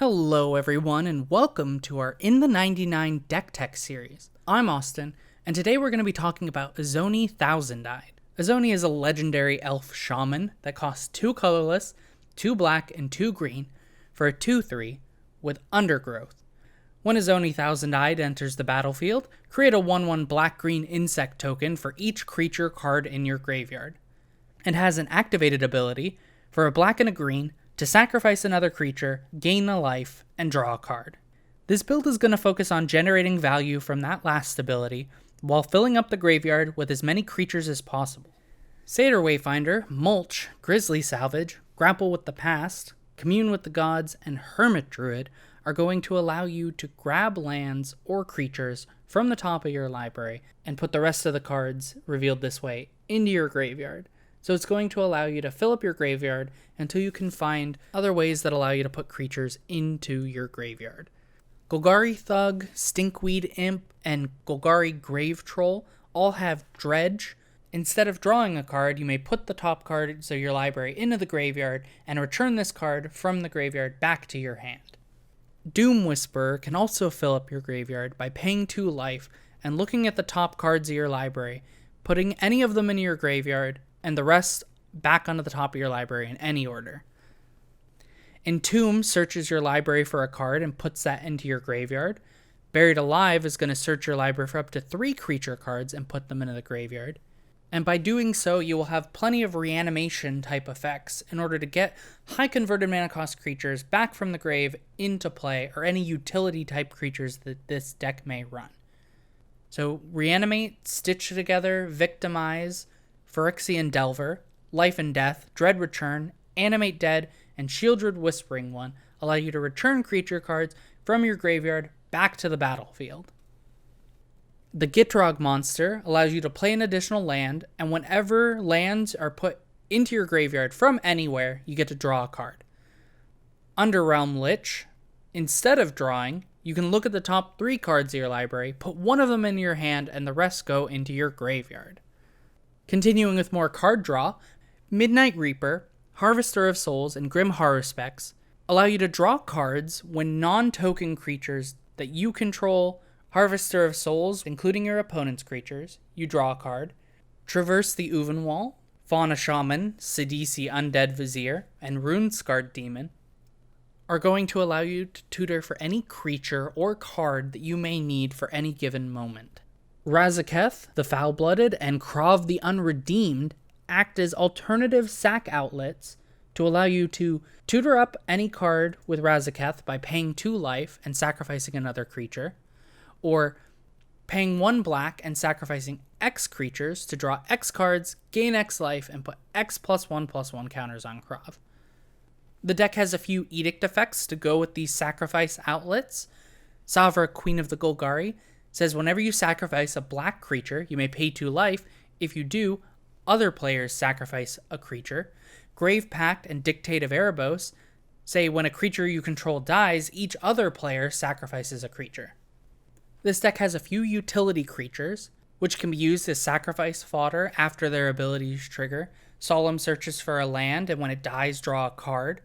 Hello everyone and welcome to our In the 99 Deck Tech series. I'm Austin, and today we're going to be talking about Izoni Thousand-Eyed. Izoni is a legendary elf shaman that costs 2 colorless, 2 black, and 2 green for a 2/3 with Undergrowth. When Izoni Thousand-Eyed enters the battlefield, create a 1/1 black-green insect token for each creature card in your graveyard. It has an activated ability for a black and a green to sacrifice another creature, gain a life, and draw a card. This build is going to focus on generating value from that last ability while filling up the graveyard with as many creatures as possible. Satyr Wayfinder, Mulch, Grizzly Salvage, Grapple with the Past, Commune with the Gods, and Hermit Druid are going to allow you to grab lands or creatures from the top of your library and put the rest of the cards, revealed this way, into your graveyard. So it's going to allow you to fill up your graveyard until you can find other ways that allow you to put creatures into your graveyard. Golgari Thug, Stinkweed Imp, and Golgari Grave Troll all have Dredge. Instead of drawing a card, you may put the top cards of your library into the graveyard and return this card from the graveyard back to your hand. Doom Whisperer can also fill up your graveyard by paying 2 life and looking at the top cards of your library, putting any of them into your graveyard, and the rest back onto the top of your library in any order. Entomb searches your library for a card and puts that into your graveyard. Buried Alive is going to search your library for up to 3 creature cards and put them into the graveyard. And by doing so, you will have plenty of reanimation type effects in order to get high converted mana cost creatures back from the grave into play, or any utility type creatures that this deck may run. So Reanimate, Stitch Together, Victimize, Phyrexian Delver, Life and Death, Dread Return, Animate Dead, and Shieldred Whispering One allow you to return creature cards from your graveyard back to the battlefield. The Gitrog monster allows you to play an additional land, and whenever lands are put into your graveyard from anywhere, you get to draw a card. Underrealm Lich, instead of drawing, you can look at the top 3 cards of your library, put one of them in your hand, and the rest go into your graveyard. Continuing with more card draw, Midnight Reaper, Harvester of Souls, and Grim Haruspex allow you to draw cards when non-token creatures that you control, Harvester of Souls, including your opponent's creatures, you draw a card. Traverse the Uvenwall, Fauna Shaman, Sidisi Undead Vizier, and Runescarred Demon are going to allow you to tutor for any creature or card that you may need for any given moment. Razaketh, the Foul-Blooded, and Krav the Unredeemed act as alternative sack outlets to allow you to tutor up any card with Razaketh by paying 2 life and sacrificing another creature, or paying 1 black and sacrificing X creatures to draw X cards, gain X life, and put X +1/+1 counters on Krav. The deck has a few edict effects to go with these sacrifice outlets. Savra, Queen of the Golgari, says whenever you sacrifice a black creature, you may pay 2 life. If you do, other players sacrifice a creature. Grave Pact and Dictate of Erebos say when a creature you control dies, each other player sacrifices a creature. This deck has a few utility creatures, which can be used as sacrifice fodder after their abilities trigger. Solemn searches for a land, and when it dies, draw a card.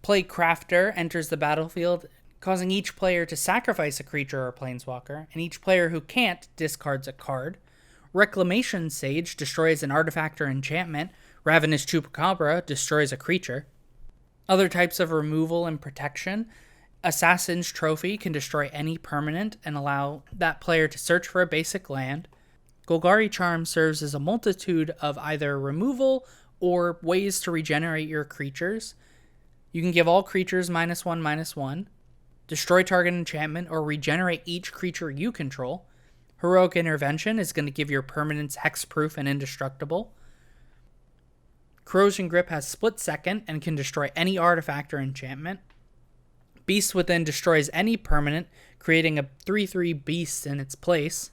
Plague Crafter enters the battlefield, causing each player to sacrifice a creature or planeswalker, and each player who can't discards a card. Reclamation Sage destroys an artifact or enchantment. Ravenous Chupacabra destroys a creature. Other types of removal and protection. Assassin's Trophy can destroy any permanent and allow that player to search for a basic land. Golgari Charm serves as a multitude of either removal or ways to regenerate your creatures. You can give all creatures -1/-1. Destroy target enchantment or regenerate each creature you control. Heroic Intervention is going to give your permanents hexproof and indestructible. Corrosion Grip has Split Second and can destroy any artifact or enchantment. Beast Within destroys any permanent, creating a 3/3 beast in its place.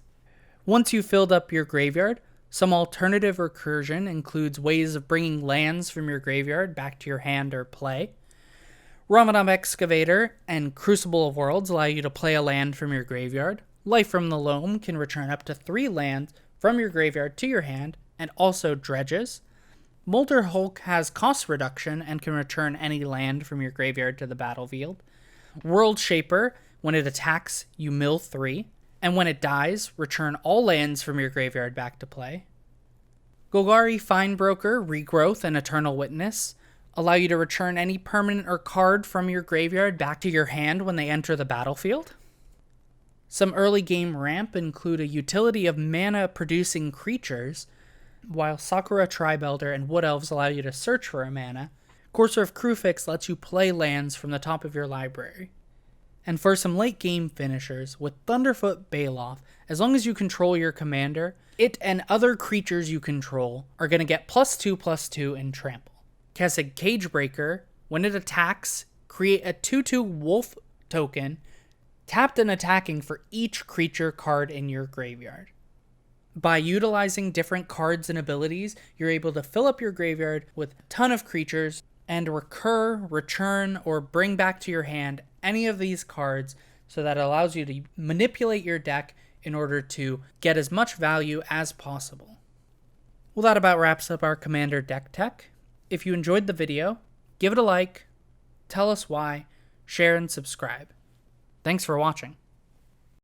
Once you've filled up your graveyard, some alternative recursion includes ways of bringing lands from your graveyard back to your hand or play. Ramadan Excavator and Crucible of Worlds allow you to play a land from your graveyard. Life from the Loam can return up to 3 lands from your graveyard to your hand, and also dredges. Molder Hulk has cost reduction and can return any land from your graveyard to the battlefield. World Shaper, when it attacks, you mill 3, and when it dies, return all lands from your graveyard back to play. Golgari Finebroker, Regrowth, and Eternal Witness allow you to return any permanent or card from your graveyard back to your hand when they enter the battlefield. Some early game ramp include a utility of mana-producing creatures, while Sakura Tribe Elder and Wood Elves allow you to search for a mana. Courser of Kruphix lets you play lands from the top of your library. And for some late game finishers, with Thunderfoot Baloth, as long as you control your commander, it and other creatures you control are going to get +2/+2 in trample. Kessig Cagebreaker, when it attacks, create a 2/2 wolf token, tapped and attacking for each creature card in your graveyard. By utilizing different cards and abilities, you're able to fill up your graveyard with a ton of creatures and recur, return, or bring back to your hand any of these cards, so that allows you to manipulate your deck in order to get as much value as possible. Well, that about wraps up our Commander deck tech. If you enjoyed the video, give it a like, tell us why, share and subscribe. Thanks for watching.